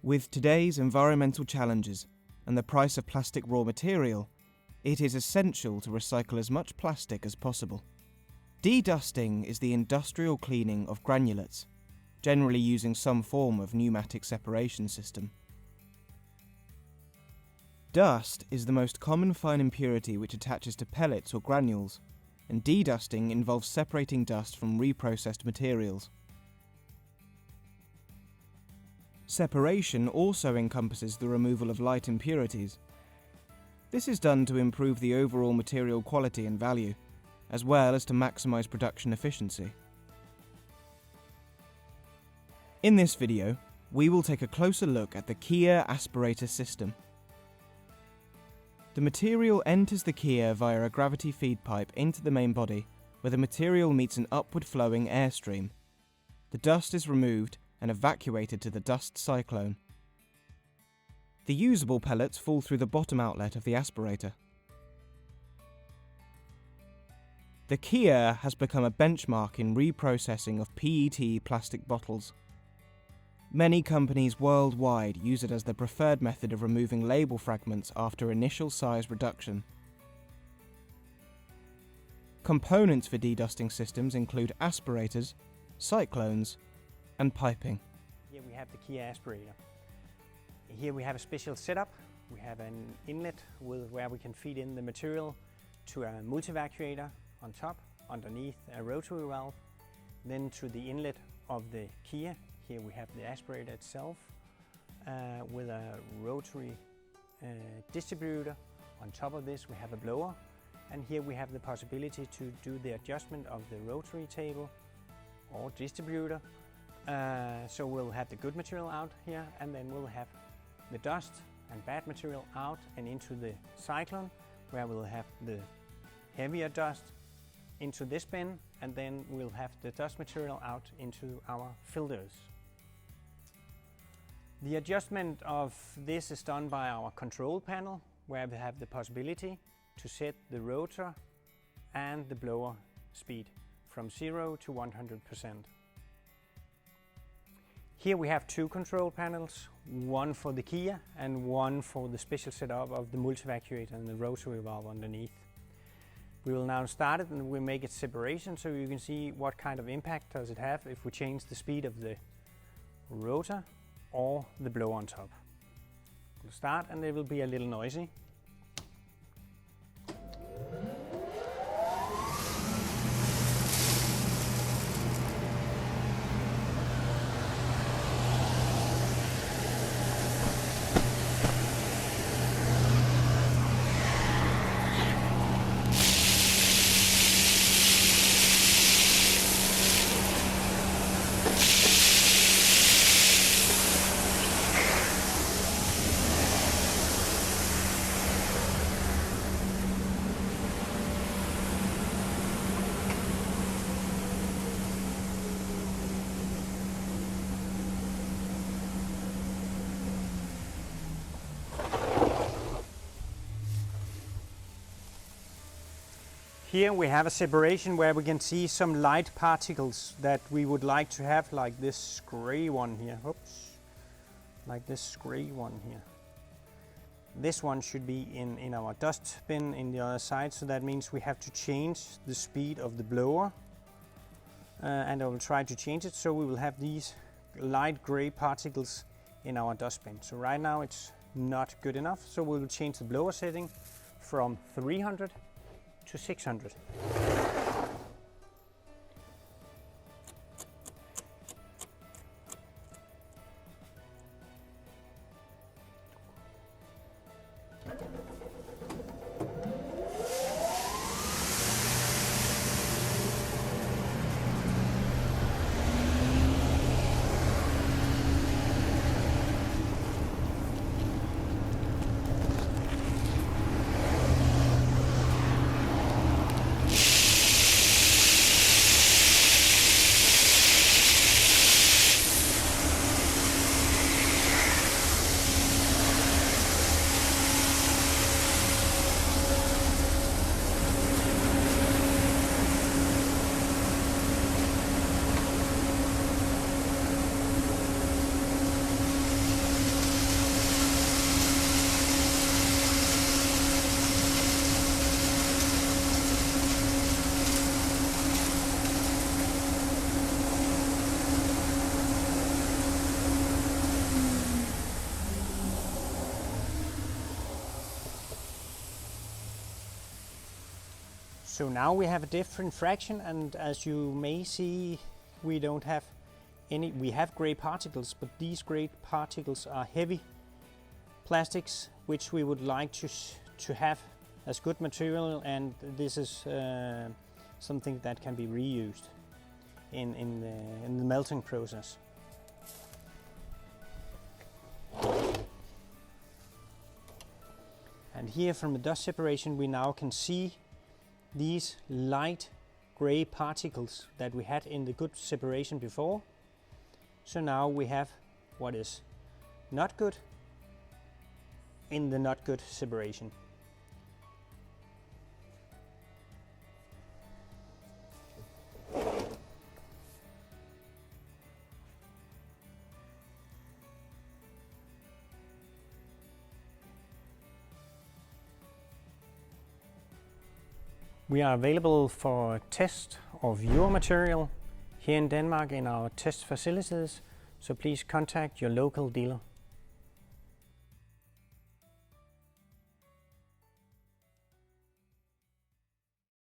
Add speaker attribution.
Speaker 1: With today's environmental challenges and the price of plastic raw material, it is essential to recycle as much plastic as possible. De-dusting is the industrial cleaning of granulates, generally using some form of pneumatic separation system. Dust is the most common fine impurity which attaches to pellets or granules, and de-dusting involves separating dust from reprocessed materials. Separation also encompasses the removal of light impurities. This is done to improve the overall material quality and value, as well as to maximize production efficiency. In this video, we will take a closer look at the Kia aspirator system. The material enters the Kia via a gravity feed pipe into the main body, where the material meets an upward flowing airstream. The dust is removed and evacuated to the dust cyclone. The usable pellets fall through the bottom outlet of the aspirator. The Kia has become a benchmark in reprocessing of PET plastic bottles. Many companies worldwide use it as their preferred method of removing label fragments after initial size reduction. Components for de-dusting systems include aspirators, cyclones, and piping.
Speaker 2: Here we have the Kia aspirator. Here we have a special setup. We have an inlet where we can feed in the material to a multi-evacuator on top, underneath a rotary valve, then to the inlet of the Kia. Here we have the aspirator itself with a rotary distributor. On top of this we have a blower, and here we have the possibility to do the adjustment of the rotary table or distributor. So we'll have the good material out here, and then we'll have the dust and bad material out and into the cyclone, where we'll have the heavier dust into this bin, and then we'll have the dust material out into our filters. The adjustment of this is done by our control panel, where we have the possibility to set the rotor and the blower speed from 0 to 100%. Here we have two control panels, one for the Kia and one for the special setup of the multi-evacuator and the rotary valve underneath. We will now start it and we'll make it separation so you can see what kind of impact does it have if we change the speed of the rotor or the blower on top. We'll start and it will be a little noisy. Here we have a separation where we can see some light particles that we would like to have, like this gray one here. Oops. Like this gray one here. This one should be in our dust bin in the other side, so that means we have to change the speed of the blower. And I will try to change it so we will have these light gray particles in our dust bin. So right now it's not good enough, so we will change the blower setting from 300 to 600. So now we have a different fraction, and as you may see, we don't have any, we have gray particles, but these gray particles are heavy plastics, which we would like to have as good material, and this is something that can be reused in the melting process. And here from the dust separation we now can see these light gray particles that we had in the good separation before. So now we have what is not good in the not good separation. We are available for test of your material here in Denmark in our test facilities, so please contact your local dealer.